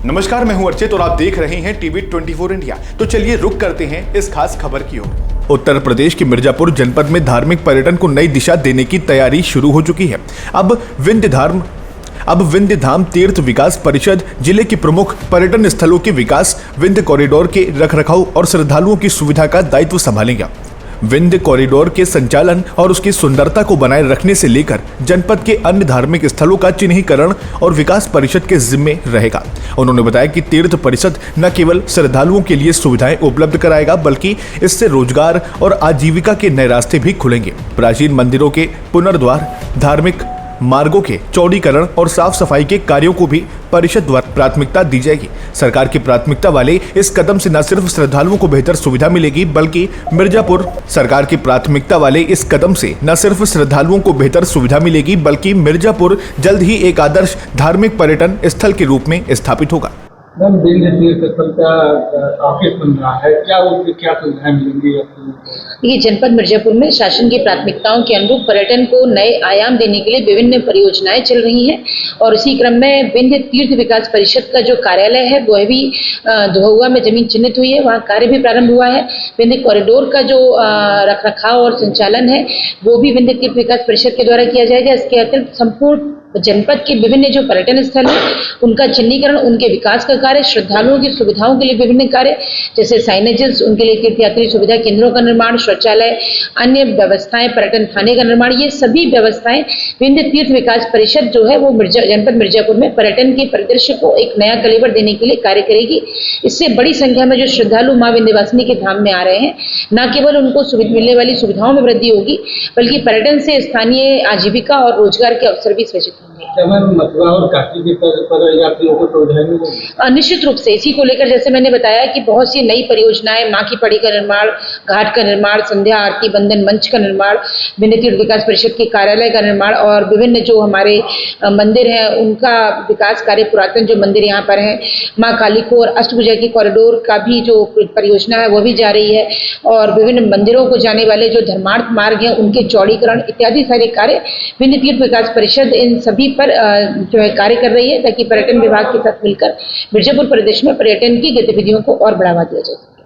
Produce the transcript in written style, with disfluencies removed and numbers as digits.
नमस्कार, मैं हूं अर्चित और आप देख रहे हैं टीवी 24 इंडिया। तो चलिए रुक करते हैं इस खास खबर की ओर। उत्तर प्रदेश के मिर्जापुर जनपद में धार्मिक पर्यटन को नई दिशा देने की तैयारी शुरू हो चुकी है। अब विंध्य धाम तीर्थ विकास परिषद जिले के प्रमुख पर्यटन स्थलों के विकास, विंध्य कॉरिडोर के रखरखाव और श्रद्धालुओं की सुविधा का दायित्व संभालेगा। विंध्य कॉरिडोर के संचालन और उसकी सुंदरता को बनाए रखने से लेकर जनपद के अन्य धार्मिक स्थलों का चिन्हीकरण और विकास परिषद के जिम्मे रहेगा। उन्होंने बताया कि तीर्थ परिषद न केवल श्रद्धालुओं के लिए सुविधाएं उपलब्ध कराएगा, बल्कि इससे रोजगार और आजीविका के नए रास्ते भी खुलेंगे। प्राचीन मंदिरों के पुनर्द्वार, धार्मिक मार्गों के चौड़ीकरण और साफ सफाई के कार्यों को भी परिषद द्वारा प्राथमिकता दी जाएगी। सरकार की प्राथमिकता वाले इस कदम से न सिर्फ श्रद्धालुओं को बेहतर सुविधा मिलेगी, बल्कि मिर्जापुर जल्द ही एक आदर्श धार्मिक पर्यटन स्थल के रूप में स्थापित होगा। विंध्य तीर्थ स्थल का ऑफिस बन रहा है, क्या सुविधाएं मिलेंगी? ये जनपद मिर्जापुर में शासन की प्राथमिकताओं के अनुरूप पर्यटन को नए आयाम देने के लिए विभिन्न परियोजनाएं चल रही हैं और इसी क्रम में विंध्य तीर्थ विकास परिषद का जो कार्यालय है वो भी धोहुआ में जमीन चिन्हित हुई है, वहाँ कार्य भी प्रारंभ हुआ है। विंध्य कॉरिडोर का जो रखरखाव और संचालन है वो भी विंध्य तीर्थ विकास परिषद के द्वारा किया जाएगा। इसके अतिरिक्त संपूर्ण जनपद के विभिन्न जो पर्यटन स्थल हैं उनका चिन्हीकरण, उनके विकास का कार्य, श्रद्धालुओं की सुविधाओं के लिए विभिन्न कार्य जैसे साइनेजेस, उनके लिए तीर्थयात्री सुविधा केंद्रों का निर्माण, शौचालय, अन्य व्यवस्थाएं, पर्यटन थाने का निर्माण, ये सभी व्यवस्थाएं विंध्य तीर्थ विकास परिषद जो है वो जनपद मिर्जापुर में पर्यटन के परिदृश्य को एक नया कलेवर देने के लिए कार्य करेगी। इससे बड़ी संख्या में जो श्रद्धालु मां विंध्यवासिनी के धाम में आ रहे हैं, न केवल उनको मिलने वाली सुविधाओं में वृद्धि होगी, बल्कि पर्यटन से स्थानीय आजीविका और रोजगार के अवसर भी सृजित होंगे। मथुरा और काशी के पर यात्रियों को सुविधाएं मिलेंगी? निश्चित रूप से इसी को लेकर जैसे मैंने बताया कि बहुत सी नई परियोजनाएं, माँ की पड़ी का निर्माण, घाट का निर्माण, संध्या आरती बंदन मंच का निर्माण, विंध्य तीर्थ विकास परिषद के कार्यालय का निर्माण और विभिन्न जो हमारे मंदिर हैं उनका विकास कार्य, पुरातन जो मंदिर यहाँ पर हैं, माँ काली को और अष्टभुजा की कॉरिडोर का भी जो परियोजना है वो भी जा रही है और विभिन्न मंदिरों को जाने वाले जो धर्मार्थ मार्ग हैं उनके चौड़ीकरण इत्यादि सारे कार्य विंध्य तीर्थ विकास परिषद इन सभी पर जो है कार्य कर रही है, ताकि पर्यटन विभाग के साथ मिलकर मिर्जापुर प्रदेश में पर्यटन की गतिविधियों को और बढ़ावा दिया जाए।